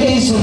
20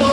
9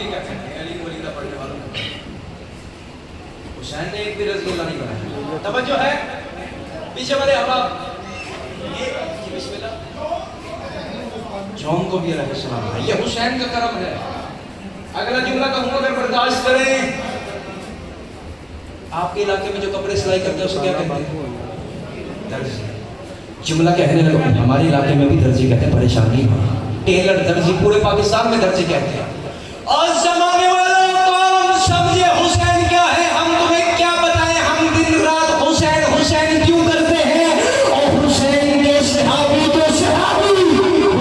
کے کیا کہتے ہیں علی ولیدہ پڑھنے والوں کو؟ حسین نے ایک بھی رضی اللہ نہیں بنایا. توجہ ہے پیچھے والے احباب. بسم اللہ جون کو بھی علیہ السلام ہے. یہ حسین کا کرم ہے. اگلا جملہ کہوں اگر برداشت کریں. آپ کے علاقے میں جو کپڑے سلائی کرتے ہیں اسے کیا کہتے ہیں؟ درزی. جملہ کہنے لگا ہمارے علاقے میں بھی درزی کہتے ہیں. پریشانی ٹیلر درزی پورے پاکستان میں درزی کہتے ہیں. اور زمانے والوں کون سمجھے حسین کیا ہے؟ ہم تمہیں کیا بتائیں؟ ہم دن رات حسین حسین کیوں کرتے ہیں؟ اور حسین کے صحابی تو صحابی،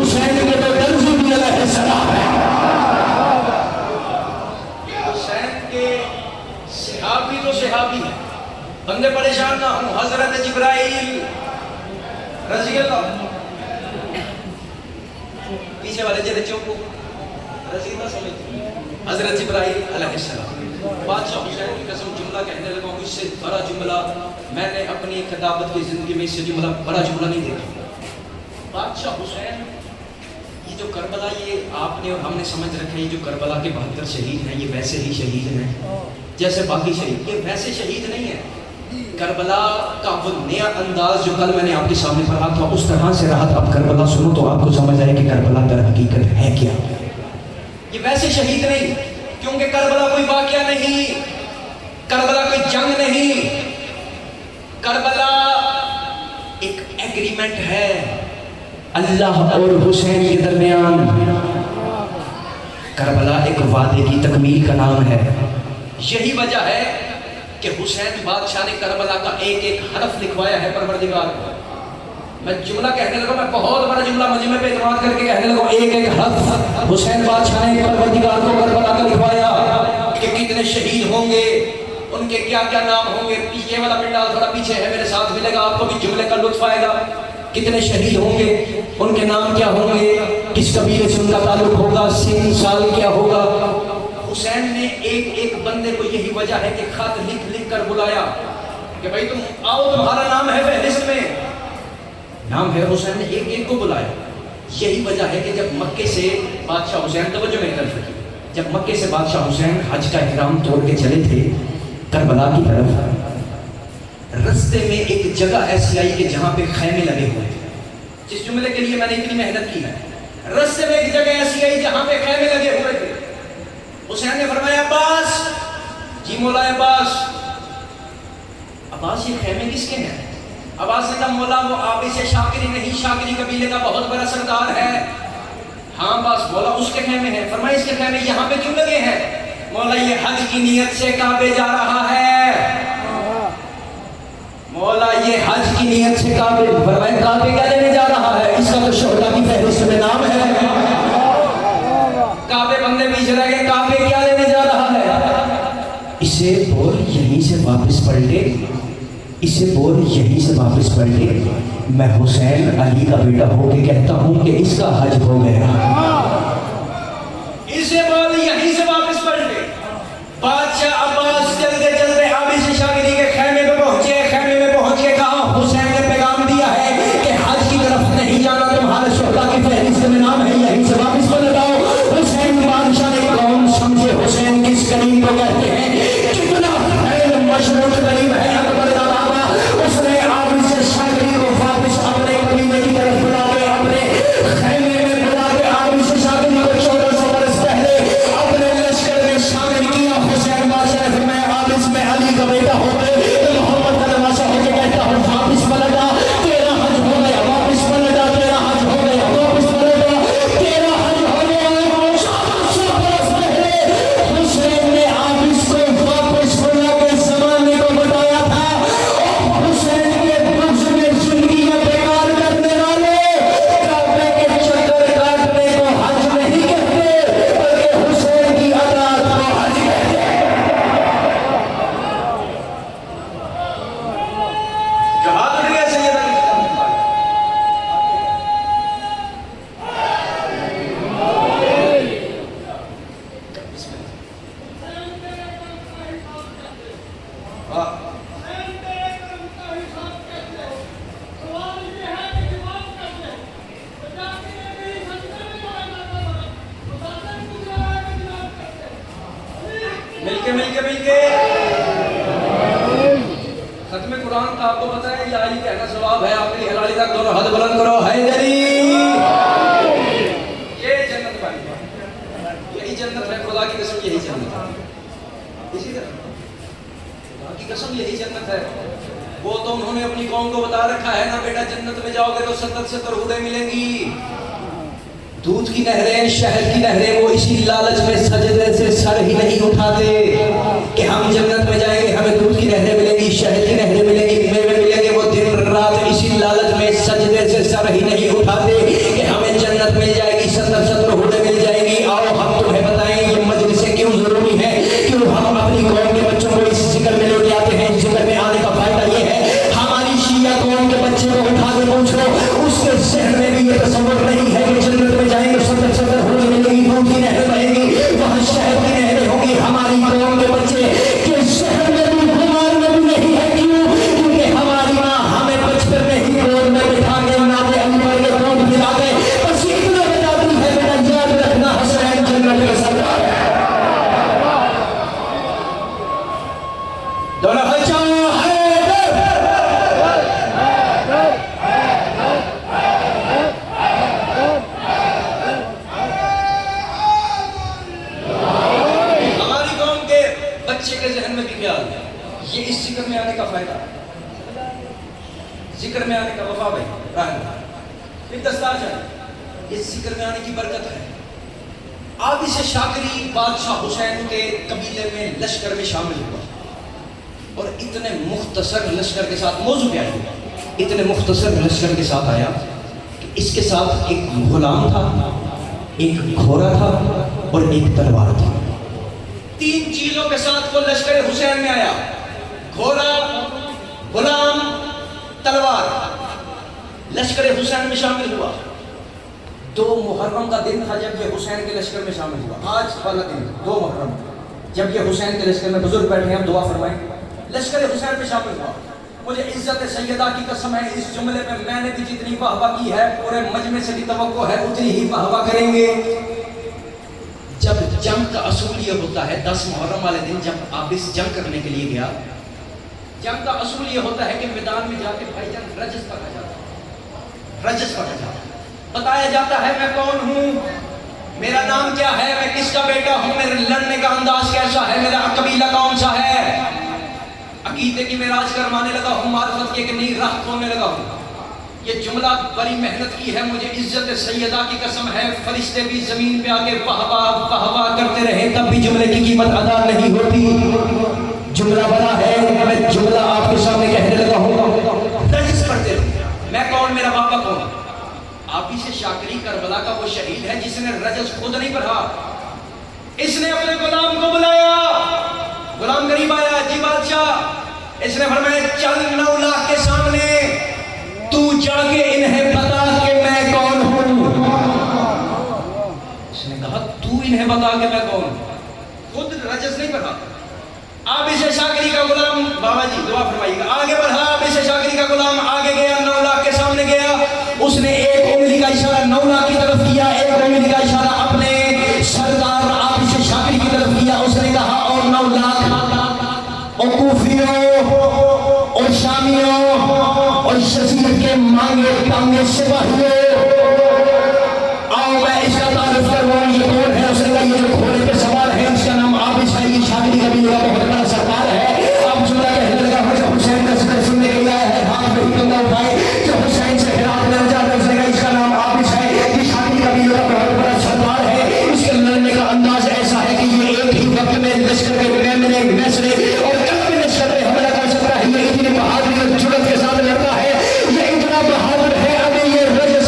حسین کے تو درزی بھی علیہ السلام ہے. حسین کے صحابی تو صحابی ہے. بندے پریشان نہ ہوں. حضرت جبرائیل رضی اللہ پیچھے والے جلے چوکو رضی اللہ سمجھتے حضرت جبرائیل علیہ السلام بادشاہ حسین کی قسم جملہ کہنے لگا ہوں. اس سے بڑا جملہ میں نے اپنی خطابت کی زندگی میں اس سے جملہ بڑا جملہ نہیں دیکھا. بادشاہ حسین یہ جو کربلا یہ آپ نے اور ہم نے سمجھ رکھا ہے یہ جو کربلا کے 72 شہید ہیں یہ ویسے ہی شہید ہیں جیسے باقی شہید. یہ ویسے شہید نہیں ہے. کربلا کا وہ نیا انداز جو کل میں نے آپ کے سامنے پڑھا تھا اس طرح سے رہا تھا. اب کربلا سنو تو آپ کو سمجھ آئے کہ کربلا در حقیقت ہے کیا. یہ ویسے شہید نہیں کیونکہ کربلا کوئی واقعہ نہیں، کربلا کوئی جنگ نہیں. کربلا ایک ایگریمنٹ ہے اللہ اور حسین کے درمیان. کربلا ایک وعدے کی تکمیل کا نام ہے. یہی وجہ ہے کہ حسین بادشاہ نے کربلا کا ایک ایک حرف لکھوایا ہے پروردگار کو. میں جملہ کہنے لگا میں بہت بڑا جملہ مجمع پہ اعتماد کر کے کہنے لگا ایک ایک حرف حسین بادشاہ نے پروردگار کو کربلا کا لکھوایا کہ کتنے شہید ہوں گے، ان کے کیا کیا نام ہوں گے. یہ والا پنڈال تھوڑا پیچھے ہے میرے ساتھ ملے گا آپ کو بھی جملے کا لطف آئے گا. کتنے شہید ہوں گے، ان کے نام کیا ہوں گے، کس قبیلے سے ان کا تعلق ہوگا، سن سال کیا ہوگا. حسین نے ایک ایک بندے کو یہی وجہ ہے کہ خط لکھ لکھ کر بلایا کہ بھائی تم آؤ تمہارا نام ہے فہرست میں. نام ہے حسین نے ایک ایک کو بلایا. یہی وجہ ہے کہ جب مکے سے بادشاہ حسین توجہ میں طرف کی جب مکے سے بادشاہ حسین حج کا احرام توڑ کے چلے تھے کربلا کی طرف، رستے میں ایک جگہ ایسی آئی کہ جہاں پہ خیمے لگے ہوئے تھے. جس جملے کے لیے میں نے اتنی محنت کی ہے، رستے میں ایک جگہ ایسی آئی جہاں پہ خیمے لگے ہوئے تھے. حسین نے فرمایا عباس. جی مولا عباس. عباس یہ خیمے کس کے ہیں؟ عباس نے کہا مولا وہ آبی سے شاکری نہیں، شاکری قبیلے کا بہت بڑا سردار ہے. ہاں عباس مولا اس کے خیمے ہیں. فرمایا اس کے خیمے یہاں پہ کیوں لگے ہیں؟ مولا یہ حج کی نیت سے کعبے جا رہا ہے. مولا یہ حج کی نیت سے کعبے. فرمایا کعبے کیا لینے جا رہا ہے؟ اس کا تو شہدا کی فہرست میں نام ہے. کعبے بندے بیچ رہ گئے، کعبے کیا لینے جا رہا ہے؟ اسے بول یہیں سے واپس پڑھ لے، اسے بول یہیں سے واپس پڑھ لے. میں حسین علی کا بیٹا ہو کے کہتا ہوں کہ اس کا حج ہو گیا. اسے بول یہیں سے واپس پڑھ لے. بادشاہ عباس چلتے چلتے آبی سے شاگری کے خیمے پہ پہنچے. خیمے میں پہنچ کے کہا حسین نے پیغام دیا ہے کہ حج کی طرف نہیں جانا، تمہارے شہدا کی فہرست میں نام ہے، یہیں سے واپس پڑھ لگاؤ. حسین بادشاہ نے کون سمجھے حسین کس کریم کو کہتے ہیں؟ کتنا خیر مشروط کریم ہے اکبر دادا. اس نے عابد سے شاگری کو واپس اپنے قبیلے کی طرف بلا کے اپنے خیمے میں بلا کے مل کے ختم قرآن کا آپ کو پتا ہے یہ علی کہنا ثواب ہے. آخری حلالی تک دونوں ہاتھ بلند کرو. حیدری یہ جنت والی یہی جنت ہے. خدا کی قسم یہی جنت ہے. اسی طرح خدا کی قسم یہی جنت ہے. وہ تو انہوں نے اپنی قوم کو بتا رکھا ہے نا بیٹا جنت میں جاؤ گے تو 70 حوریں ملیں گی. دودھ کی نہریں شہد کی نہریں وہ اسی لالچ میں سجدے سے سر ہی نہیں اٹھاتے کہ ہم جنت میں جائیں گے ہمیں دودھ کی نہریں ملیں گی شہد کی نہریں ملیں گی میوے ملیں گے. وہ دن رات اسی لالچ میں سجدے سے سر ہی نہیں اٹھاتے کہ ہمیں جنت مل جائے گی 70 حوریں مل جائیں گی. آؤ ہم تمہیں بتائیں یہ مجلسیں کیوں ضروری ہے. کیوں ہم اپنی قوم کے بچوں کو اس ذکر میں لے آتے ہیں. اس ذکر میں آنے کا فائدہ یہ ہے ہماری شیعہ قوم کے بچے کو اٹھا کے پوچھو اس کے ذہن میں بھی یہ تصور نہیں ہے کہ جنت میں جائیں گے 70 حوریں ملیں گی دودھ کی نہریں بہیں گی وہاں شہد کی نہریں ہوں گی. ہماری قوم کے بچے کے ذہن میں بھی گمان میں بھی نہیں ہے. کیوں؟ کیونکہ ہماری ماں ہمیں بچپن میں ہی گود میں بٹھا کے ناز علی پر کے دودھ پلا کے بس اتنا بتاتی ہے بیٹا یاد رکھنا حسین جنت کا سردار ہے. دونوں بچوں یہ اس ذکر میں آنے کا فائدہ ذکر میں آنے کا وفا بھائی ایک دستار جائے اس ذکر میں آنے کی برکت ہے. آبی سے شاکری بادشاہ حسین کے قبیلے میں لشکر میں شامل ہوا اور اتنے مختصر لشکر کے ساتھ موضوع کیا ہے اتنے مختصر لشکر کے ساتھ آیا کہ اس کے ساتھ ایک غلام تھا ایک گھوڑا تھا اور ایک تلوار تھی. 3 چیزوں کے ساتھ وہ لشکر حسین میں آیا. گھوڑا غلام تلوار لشکر حسین میں شامل ہوا. 2 محرم کا دن تھا جب یہ حسین کے لشکر میں شامل ہوا. آج والا دن 2 محرم جب یہ حسین کے لشکر میں بزرگ بیٹھے ہیں دعا فرمائیں. لشکر حسین میں شامل ہوا. مجھے عزت سیدہ کی قسم ہے اس جملے میں میں نے بھی جتنی واہ واہ کی ہے پورے مجمع سے بھی توقع ہے اتنی ہی واہ واہ کریں گے. جب جنگ کا اصول یہ ہوتا ہے 10 محرم والے دن جب آپ اس جنگ کرنے کے لیے گیا جنگ کا اصول یہ ہوتا ہے کہ میدان میں جا کے بھائی جان رجس پڑھا جاتا ہے. رجس پڑھا جاتا ہے. بتایا جاتا ہے میں کون ہوں میرا نام کیا ہے میں کس کا بیٹا ہوں میرے لڑنے کا انداز کیسا ہے میرا قبیلہ کون سا ہے. عقیدے کی معراج کروانے لگا ہوں معرفت کی ایک نئی راہ کھولنے لگا ہوں. یہ جملہ بڑی محنت کی ہے. مجھے عزت سیدہ کی قسم ہے فرشتے بھی زمین پہ آ کے واہ واہ کرتے رہے تب بھی جملے کی قیمت ادا نہیں ہوتی. جملہ بڑا ہے میں جملہ آپ کے سامنے کہنے لگا ہوں. رجس پڑھتے میں کون میرا بابا کون. آپ ہی سے شاکری کربلا کا وہ شہید ہے جس نے رجس خود نہیں پڑھا. اس نے اپنے غلام کو بلایا. غلام غریب آیا جی بادشاہ. اس نے فرمایا چل 9 لاکھ کے سامنے تو جا کے انہیں بتا کہ میں کون ہوں. اس نے کہا تو انہیں بتا کہ میں کون ہوں. خود رجس نہیں پڑھا. آپ اسے شاکری کا غلام بابا جی دعا فرمائیے گا آگے بڑھا. آپ اسے شاکری کا غلام آگے گیا 9 لاکھ کے سامنے گیا. اس نے ایک انگلی کا اشارہ 9 لاکھ کی طرف کیا ایک انگلی کا اشارہ اپنے سردار آپ اسے شاکری کی طرف کیا. اس نے کہا اور 9 لاکھ اور کوفیوں اور شامیوں اور شزیر کے مانگے ٹانگے سپاہیوں آؤ میں اس کا تعارف کرواؤں یہ کون ہے. اس نے کہا یہ جو گھوڑے پہ سوار ہے اس کا نام عابس ہے. یہ شاکری قبیلے کا بہت بڑا سردار ہے. اب جملہ کہنے لگا مجھے حسین کا ذکر سننے کے لیے آیا ہے. ہاتھ میں کنگا اٹھائے جو حسین سے خلاف لڑ جاتا ہے. اس نے کہا اس کا نام عابس ہے. یہ شاکری قبیلے کا بہت بڑا سردار ہے. اس کے لڑنے کا انداز ایسا ہے کہ یہ ایک ہی وقت میں لشکر کے میسرے اور کم لشکر پہ حملہ کر سکتا ہے. یہ اتنی بہادری اور جرأت کے ساتھ لڑتا ہے. یہ اتنا بہادر ہے. ابھی یہ رجس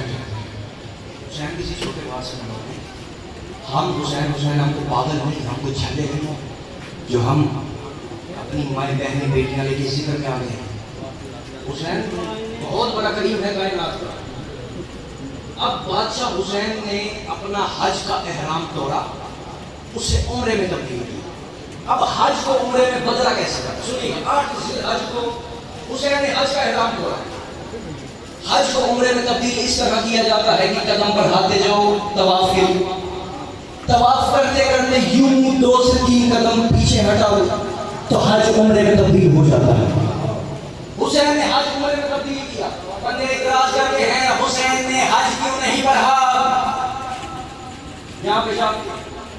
حسین حسین کسی چھوٹے بات سے نہ ہوتے. ہم حسین ہم کو پاگل نہیں, ہم کو جھلے نہیں جو ہم اپنی مائیں بہنیں بیٹیاں لے کے ذکر میں آ گئے. حسین بہت بڑا کریم ہے کائنات کا. اب بادشاہ حسین نے اپنا حج کا احرام توڑا, اس سے عمرے میں تبدیل کیا. اب حج کو عمرے میں بدلا کیسے کرا؟ سنیے, 8 ذی الحج کو حسین نے حج کا احرام توڑا. حج کو عمرے میں تبدیل اس طرح کیا جاتا ہے کہ قدم بڑھاتے جاؤ طواف کے لیے, طواف کرتے کرتے یوں 2 سے 3 قدم پیچھے ہٹاؤ تو حج عمرے میں تبدیل ہو جاتا ہے. حسین نے حج عمرے میں تبدیل کیا. بندے اعتراض کرتے ہیں حسین نے حج کیوں نہیں بڑھا؟ یہاں پہ شام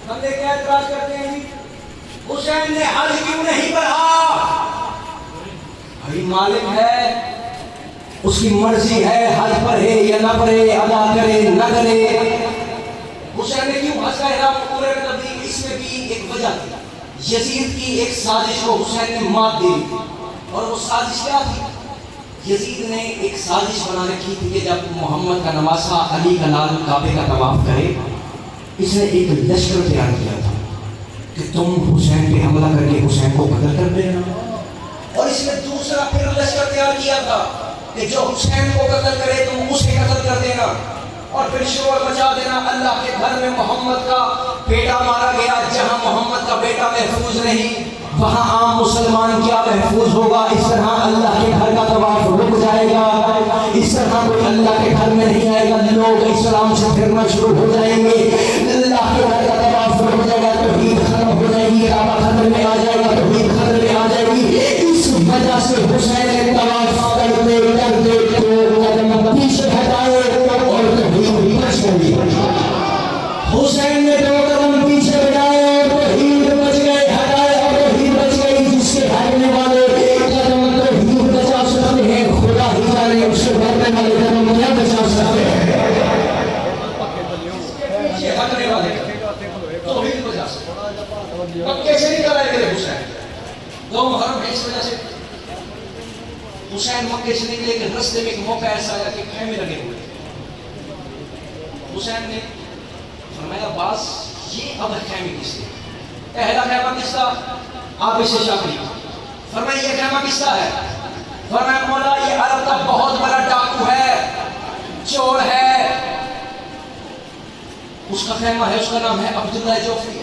بندے کیا اعتراض کرتے ہیں جی حسین نے حج کیوں نہیں بڑھا؟ بھائی مالک ہے, اس کی مرضی ہے, حج پڑھے یا نہ پڑھے, ادا کرے نہ کرے. حسین نے کیوں حج کا احرام عمرے میں تبدیل؟ اس میں بھی ایک وجہ تھی. یزید کی ایک سازش کو حسین نے مات دے دی. اور وہ سازش کیا تھی؟ یزید نے ایک سازش بنا رکھی تھی کہ جب محمد کا نواسہ علی کا لال کعبے کا طواف کرے, اس نے ایک لشکر تیار کیا تھا کہ تم حسین پہ حملہ کر کے حسین کو قتل کر دینا. اور اس نے دوسرا پھر لشکر تیار کیا تھا کہ جو حسین کو قتل کرے تم اسے قتل کر دینا اور پھر شور مچا دینا اللہ کے گھر میں محمد کا بیٹا مارا گیا. جہاں محمد کا بیٹا محفوظ نہیں وہاں عام مسلمان کیا محفوظ ہوگا؟ اس طرح اللہ کے گھر کا طواف رک جائے گا, اس طرح کوئی اللہ کے گھر میں نہیں آئے گا, لوگ اسلام سے پھرنا شروع ہو جائیں گے, اللہ کے گھر کا طواف رک جائے گا, توحید ختم ہو جائے گی, کعبہ خطرے میں آ جائے گا, توحید خطرے میں آ جائے گی. اس وجہ سے حسین نے طواف کرتے کرتے 2 قدم پیچھے ہٹائے اور توحید بچ گئی. حسین نے 2 قدم پیچھے ہٹائے اور توحید بچ گئے, ہٹائے اور توحید بچ گئی. جس کے ہٹنے والے قدم توحید بچا سکتے ہیں, خدا ہی جانے اس کے ہٹنے والے قدم کیا بچا سکتے ہیں. پیچھے ہٹنے والے توحید بچا سکتے ہیں. اب کیسے نہیں کرائے گئے حسین؟ 2 محرم ہے, اس وجہ سے حسین مکے سے نکلے کہ رستے میں ایک موقع ایسا آیا کہ خیمے لگے ہوئے. حسین نے فرمایا باس یہ اب خیمے کس لیے؟ پہلا خیمہ کس کا؟ آپ اسے شاکری. فرمایا یہ خیمہ کس کا ہے؟ فرمایا مولا یہ عرب کا بہت بڑا ڈاکو ہے, چور ہے, اس کا خیمہ ہے, اس کا نام ہے عبداللہ جوفری.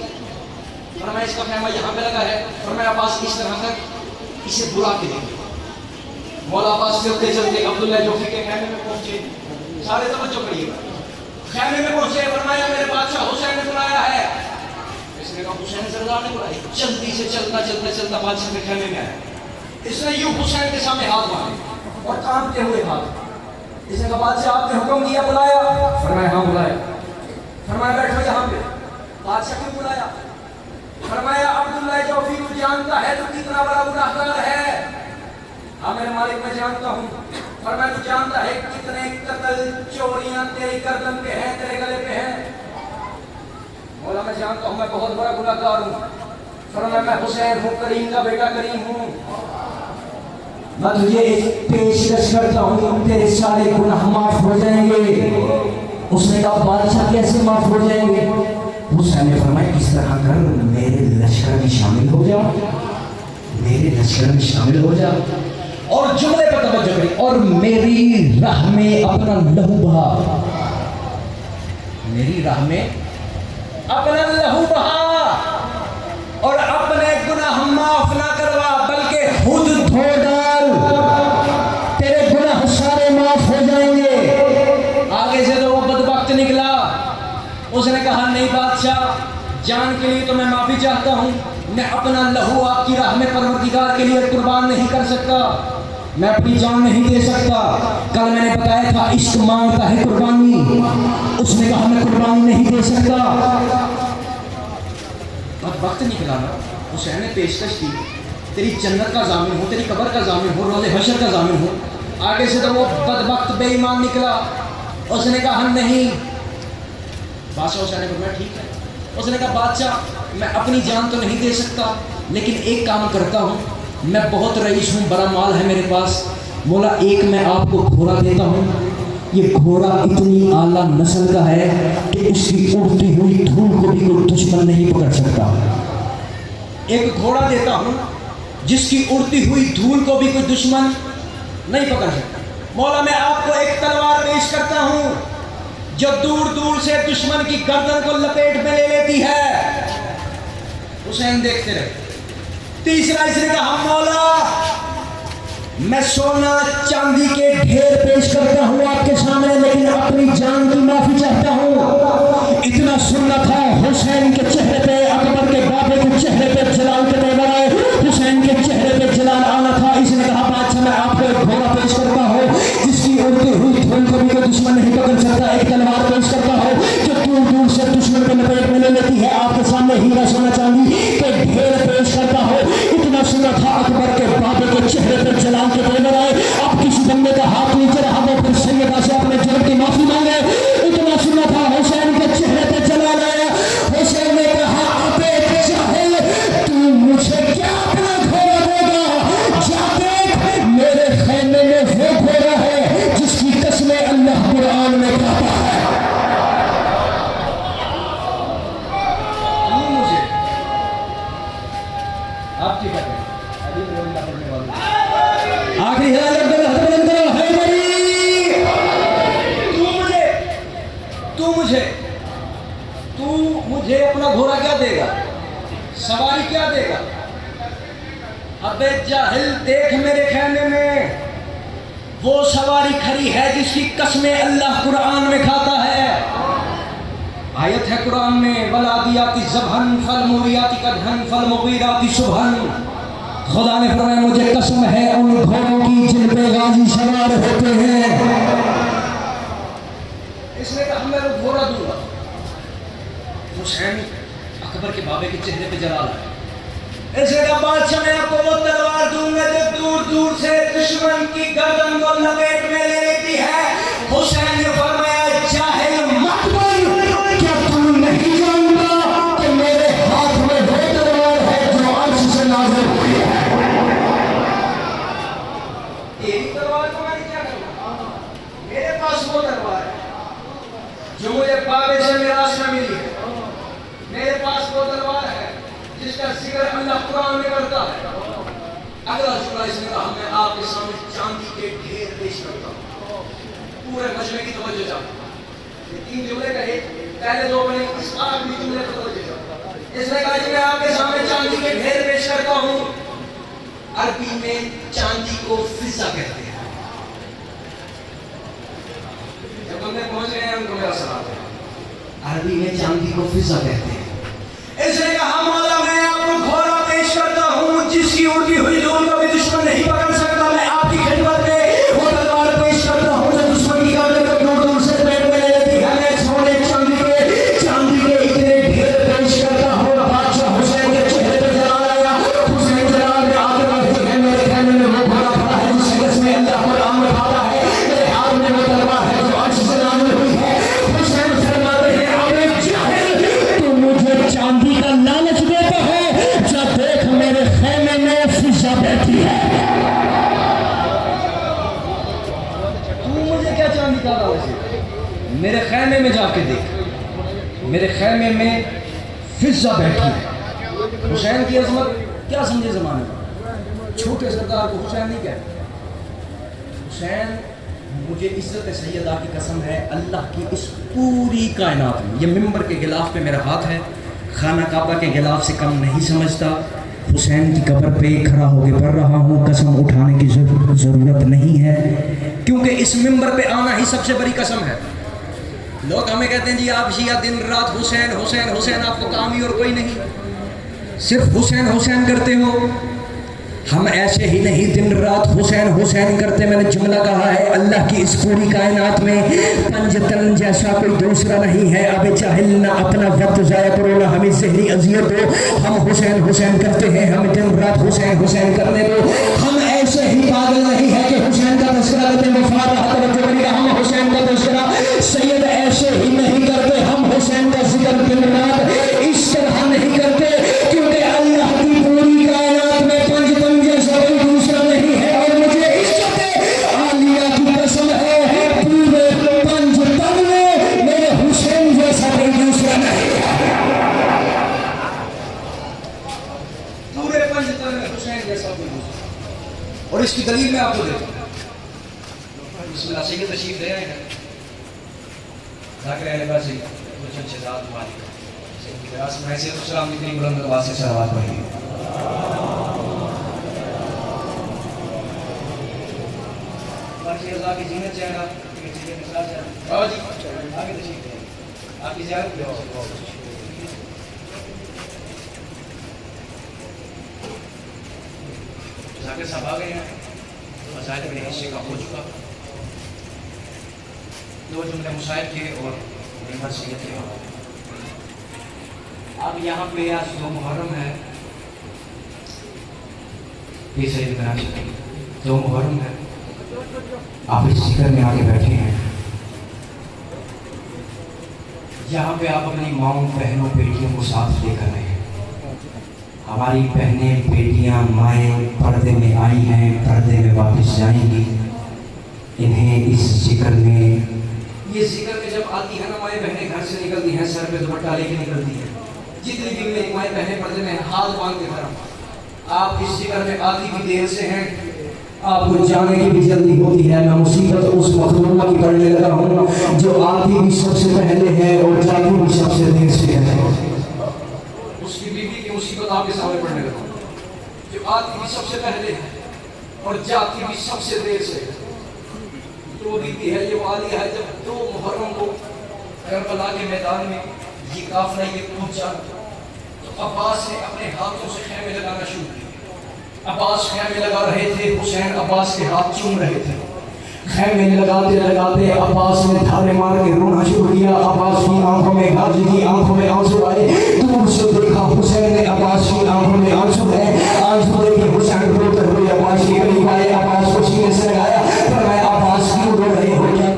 فرمایا اس کا خیمہ یہاں پہ لگا ہے. فرمایا عباس اس طرح کر اسے بلا کے دیکھیں. مولا عباس چلتے چلتے عبداللہ جوفری کے خیمے میں پہنچے. سارے توجہ کریے, خیمے میں پہنچے. فرمایا میرے بادشاہ حسین نے بلایا ہے. اس نے کہا حسین سردار نے بلائی. جلدی سے چلتا بادشاہ کے خیمے میں آیا. اس نے یوں حسین کے سامنے ہاتھ مارے اور کانپتے ہوئے ہاتھ. اس نے کہا بادشاہ آپ نے حکم دیا بلایا؟ فرمایا ہاں بلایا. فرمایا بیٹھو یہاں پہ. بادشاہ کیوں بلایا؟ فرمایا عبداللہ جوفری کو جانتا ہے تو کتنا بڑا گناہگار ہے؟ ہاں میرے مالک میں جانتا ہوں. فرمایا تو جانتا ہے کتنے قتل چوریاں تیری گردن پہ ہیں, تیرے گلے پہ ہیں؟ مولا میں جانتا ہوں میں بہت بڑا گناہگار ہوں. فرمایا میں حسین ہوں, کریم کا بیٹا کریم ہوں. میں تجھے ایک پیشکش کرتا ہوں, تیرے سارے گناہ معاف ہو جائیں گے. اس نے کہا بادشاہ کیسے معاف ہو جائیں گے؟ حسین نے فرمایا اس طرح کر میرے لشکر میں شامل ہو جا, میرے لشکر میں شامل ہو جا. اور جملے پر توجہ کریں, اور میری راہ میں اپنا لہو بہا, میری راہ میں اپنا لہو بہا اور اپنے گناہ معاف نہ کروا بلکہ خود دھو ڈال, تیرے گناہ سارے معاف ہو جائیں گے. آگے سے تو وہ بدبخت نکلا. اس نے کہا نہیں بادشاہ, جان کے لیے تو میں معافی چاہتا ہوں, میں اپنا لہو آپ کی راہ میں پروردگار کے لیے قربان نہیں کر سکتا, میں اپنی جان نہیں دے سکتا. کل میں نے بتایا تھا عشق مانگتا ہے قربانی. اس نے کہا میں قربانی نہیں دے سکتا. وقت نکلا نا. حسین نے پیشکش کی تیری جنت کا ضامن ہو, تیری قبر کا ضامن ہو, روز حشر کا ضامن ہو. آگے سے تو وہ بدبخت بے ایمان نکلا. اس نے کہا نہیں. بادشاہ حسین نے فرمایا ٹھیک ہے. اس نے کہا بادشاہ میں اپنی جان تو نہیں دے سکتا لیکن ایک کام کرتا ہوں, میں بہت رئیس ہوں, بڑا مال ہے میرے پاس. مولا ایک میں آپ کو گھوڑا دیتا ہوں یہ گھوڑا اتنی اعلیٰ نسل کا ہے کہ اس کی اڑتی ہوئی دھول کو بھی کوئی دشمن نہیں پکڑ سکتا. ایک گھوڑا دیتا ہوں جس کی اڑتی ہوئی دھول کو بھی کوئی دشمن نہیں پکڑ سکتا. مولا میں آپ کو ایک تلوار پیش کرتا ہوں جو دور دور سے دشمن کی گردن کو لپیٹ میں لے لیتی ہے. حسین دیکھتے رہے. تیسرا اس نے کہا مولا میں سونا چاندی کے ڈھیر پیش کرتا ہوں آپ کے سامنے لیکن اپنی جان کی معافی چاہتا ہوں. اتنا سننا تھا حسین کے چہرے پہ اکبر کے بابے کے چہرے پہ جلال کے تیور آئے. حسین کے چہرے پہ جلال آنا تھا. اس نے کہا بادشاہ میں آپ کو ایک گھوڑا پیش کرتا ہوں جس کی اڑتی ہوئی دھول کو بھی کوئی دشمن نہیں پکڑ سکتا. ایک تلوار پیش کرتا ہوں جو دور دور سے دشمن کے لپیٹ میں لے لیتی ہے. آپ کے سامنے ہیرا سونا چاندی کے ڈھیر پیش کرتا ہوں. اتنا سنا تھا اکبر کے بابے کے چہرے پہ جلال کے تیور آئے. اب کسی بندے کا ہاتھ نیچے رہا وہ پھر سیدہ سے اپنے جرم کی معافی مانگے. اتنا سنا تھا حسین کے چہرے پہ جلال آیا. حسین نے کہا ابے جاہل تو مجھے کیا اپنا گھوڑا دے گا؟ جا دیکھ میرے خیمے میں وہ گھوڑا ہے جس کی قسمیں اللہ قرآن میں کہتا ہے. آپ کی بات ہے آخری تو مجھے اپنا گھوڑا کیا دے گا؟ سواری کیا دے گا؟ ابے جاہل دیکھ میرے خیمے میں وہ سواری کھڑی ہے جس کی قسمیں اللہ قرآن میں کھاتا ہے. آیت ہے قرآن میں ولادیاتی ذبحن فالموریاتی قدحن فالمغیراتی صبحن. خدا نے فرمایا مجھے قسم ہے ان گھوڑوں کی جن پہ غازی سوار ہوتے ہیں. اس نے کہا میں وہ گھوڑا دوں گا. حسین اکبر کے بابے کے چہرے پہ جلال آیا. اس نے کہا بادشاہ میں آپ کو وہ تلوار دوں گا جو دور دور سے دشمن کی گردن کو لپیٹ میں لے لیتی ہے. حسین نے فرمایا جاہل مت بن، کیا تم نہیں جانتا کہ میرے ہاتھ میں وہ تلوار ہے جو عرش سے نازل ہوئی ہے. تیری تلوار کو میں نے کیا کرنا؟ میرے پاس وہ تلوار ہے جو مجھے بابے سے میراث میں ملی ہے. میرے پاس وہ تلوار ہے جس کا ذکر اللہ قرآن میں کرتا ہے. اگلا جملہ اس نے کہا میں آپ کے سامنے چاندی کے ڈھیر پیش کرتا ہوں. پورے مجمع کی توجہ چاہتا ہوں. یہ تین جملے کہے، پہلے دو میں اس آخری جملے پر توجہ چاہتا ہوں. اس نے کہا جی میں آپ کے سامنے چاندی کے ڈھیر پیش کرتا ہوں. عربی میں چاندی کو فضہ کہتے ہیں. جب بندے پہنچ گئے ہیں ان کو میرا سلام ہے. عربی میں چاندی کو فضہ کہتے ہیں. اس نے کہا مولا میں آپ کو گھوڑا پیش کرتا ہوں جس کی اڑتی ہوئی دھول کو بھی دشمن نہیں پکڑ سکتا. میں آپ کی خدمت میں وہ تلوار پیش کرتا ہوں جو دشمن کی گردن کو دور دور سے پیٹ میں لے لیتی ہے. میں سونے چاندی کے اتنے ڈھیر پیش کرتا ہوں. بادشاہ حسین کے چہرے پہ جلال آیا. حسین جلال میں آ کے بڑھتی ہے میرے خیمے میں وہ گھوڑا کھڑا ہے جس کی قسمیں اللہ قرآن میں کھاتا ہے. میرے ہاتھ میں وہ تلوار ہے جو عرش سے نازل ہوئی ہے. حسین فرماتے ہیں ابے جاہل تو مجھے چاندی کا لالچ دیتا ہے، جا دیکھ میرے خیمے میں فضہ بیٹھی ہے. تو مجھے کیا چاندی کا لالچ ہے؟ میرے خیمے میں جا کے دیکھ، میرے خیمے میں فضہ بیٹھی ہے. حسین کی عظمت کیا سمجھے زمانے میں؟ چھوٹے سردار کو حسین نہیں کہتے. حسین مجھے عزت سیدہ کی قسم ہے اللہ کی اس پوری کائنات میں، یہ ممبر کے غلاف پہ میرا ہاتھ ہے، خانہ کعبہ کے غلاف سے کم نہیں سمجھتا. حسین کی قبر پہ کھڑا ہو کے پڑھ رہا ہوں. قسم اٹھانے کی ضرورت نہیں ہے کیونکہ اس ممبر پہ آنا ہی سب سے بڑی قسم ہے. لوگ ہمیں کہتے ہیں جی آپ شیعہ دن رات حسین حسین حسین، آپ کو کام ہی اور کوئی نہیں، صرف حسین حسین کرتے ہو. ہم ایسے ہی نہیں دن رات حسین حسین کرتے. میں نے جملہ کہا ہے اللہ کی اس پوری کائنات میں پنجتن جیسا کوئی دوسرا نہیں ہے. اب جاہل نہ اپنا وقت ضائع کرو، نہ ہمیں ذہنی اذیت دو. ہم حسین حسین کرتے ہیں، ہم دن رات حسین حسین کرنے دو. ہم ایسے ہی پاگل نہیں ہے کہ حسین کا تذکرہ کرتے ہیں وفا رہا توجہ کریے. ہم حسین کا تذکرہ سید ایسے ہی نہیں کرتے. ہم حسین کا ذکر دن رات اس طرح نہیں کرتے کیونکہ اللہ کی پوری کائنات میں پنجتن جیسا کوئی دوسرا نہیں ہے. اور مجھے عزت عالیہ کی قسم ہے پورے اس کی دلیل میں آپ کو دیتا ہوں. بسم اللہ. سید تشریف دے رہے ہیں ذاکر اہل بیت سے کچھ اچھے ذات مالک سید کی وراثت میں سے السلام اتنی بلند آواز سے صلوات پڑھیں. باقی اللہ کی زینت چاہنا کہ چیزیں مثال چاہنا بابا جی آگے تشریف دیں آپ کی زیارت کی ذاکر صاحب آ گئے ہیں. مسائل اپنے حصے کا ہو چکا. دو جملے مسائل کے اور نعمت سید کے. اب یہاں پہ آج جو محرم ہے یہ سید کراچی جو محرم ہے آپ اس ذکر میں آگے بیٹھے ہیں. یہاں پہ آپ اپنی ماؤں بہنوں بیٹیوں کو ساتھ لے کر رہے ہیں. ہماری بہنیں بیٹیاں مائیں پردے میں آئی ہیں, پردے میں واپس جائیں گی. انہیں اس ذکر میں یہ ذکر میں جب آتی ہے نا مائیں بہنیں گھر سے نکلتی ہیں سر پہ دوپٹہ لے کے نکلتی ہیں. جتنی بھی میری مائیں بہنیں پردے میں ہاتھ باندھ کے کھڑا آپ اس ذکر میں آتی بھی دیر سے ہیں, آپ کو جانے کی بھی جلدی ہوتی ہے. میں مصیبت اس مخدومہ کی پڑھنے لگا ہوں جو آتی بھی سب سے پہلے ہے اور جاتی بھی سب سے دیر سے ہے. اس کی بیوی کی مصیبت آپ کے سامنے پڑھنے لگا ہوں جو آتی بھی سب سے پہلے ہے اور جاتی بھی سب سے دیر سے ہے. جو بیوی ہے یہ والی ہے جب 2 محرم کو کربلا کے میدان میں یہ قافلہ یہ پہنچا تو عباس نے اپنے ہاتھوں سے خیمے لگانا شروع کیا. عباس خیمے لگا رہے تھے, حسین عباس کے ہاتھ چوم رہے تھے. خیمے لگاتے لگاتے عباس نے دھارے مار کے رونا شروع کیا. عباس کی آنکھوں میں غازی کی آنکھوں میں آنسو آئے. دور سے دیکھا حسین نے عباس کی آنکھوں میں آنسو ہے. آنسو دیکھے حسین روتے ہوئے عباس کے قریب آئے. عباس کو سینے سے لگایا. فرمایا عباس کیوں رو رہے ہو کیا؟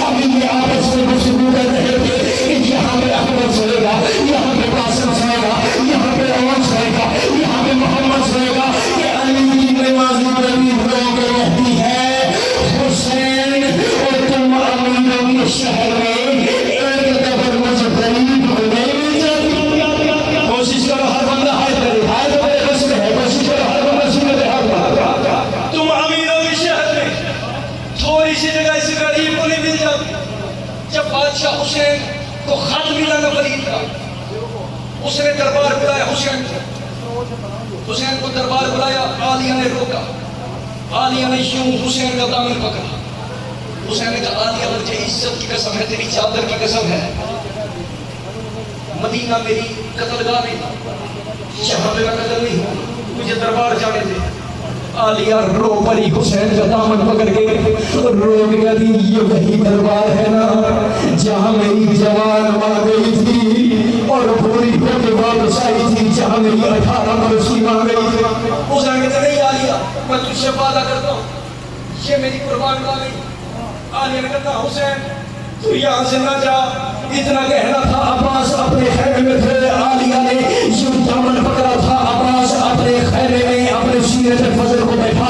ابھی یہ آپس میں گفتگو کر رہے تھے کہ یہاں پہ اکبر سوئے گا, یہاں پہ قاسم سوئے گا, یہاں پہ عمر سوئے گا, یہاں پہ محمد سوئے گا. کہ علی کی نماز نبی رو کے رہتی ہے حسین اور تم امینوں کے شہر میں ایک دفعہ مجھے غریب ہونے میں جاتی. کوشش کرو ہر بندہ ہاتھ کرے, ہاتھ کرے بس میں ہے. کوشش کرو ہر بندہ سنت ہاتھ کرے. تم امینوں کے شہر میں تھوڑی سی جگہ اس غریب کو نہیں مل جاتی. جب بادشاہ حسین کو خط ملا نہ غریب کا, اس نے دربار بلایا حسین کو دربار بلایا. عالیہ نے روکا. عالیہ نے یوں حسین کا دامن پکڑا. حسین نے کہا عالیہ مجھے عزت کی قسم ہے, تیری چادر کی قسم ہے, مدینہ میری قتل گاہ نہیں, شہر میں قتل نہیں ہوں, مجھے دربار جانے دے. عالیہ رو پڑی حسین کا دامن پکڑ کے رو کے کہتی یہ وہی دربار ہے نا جہاں میری جوان ماں گئی تھی اور پوری ہو کے واپس آئی تھی, جہاں میری 18 برس کی ماں گئی تھی. حسین کہتے نہیں عالیہ میں تجھ سے وعدہ کرتا ہوں یہ میری قربان گاہ نہیں. عالیہ نے کہا حسین تو یہاں سے نہ جا, اتنا کہنا تھا. عباس اپنے خیمے میں تھے, عالیہ نے یوں دامن پکڑا تھا. عباس اپنے خیمے میں اپنے سینے پہ فضل کو بیٹھا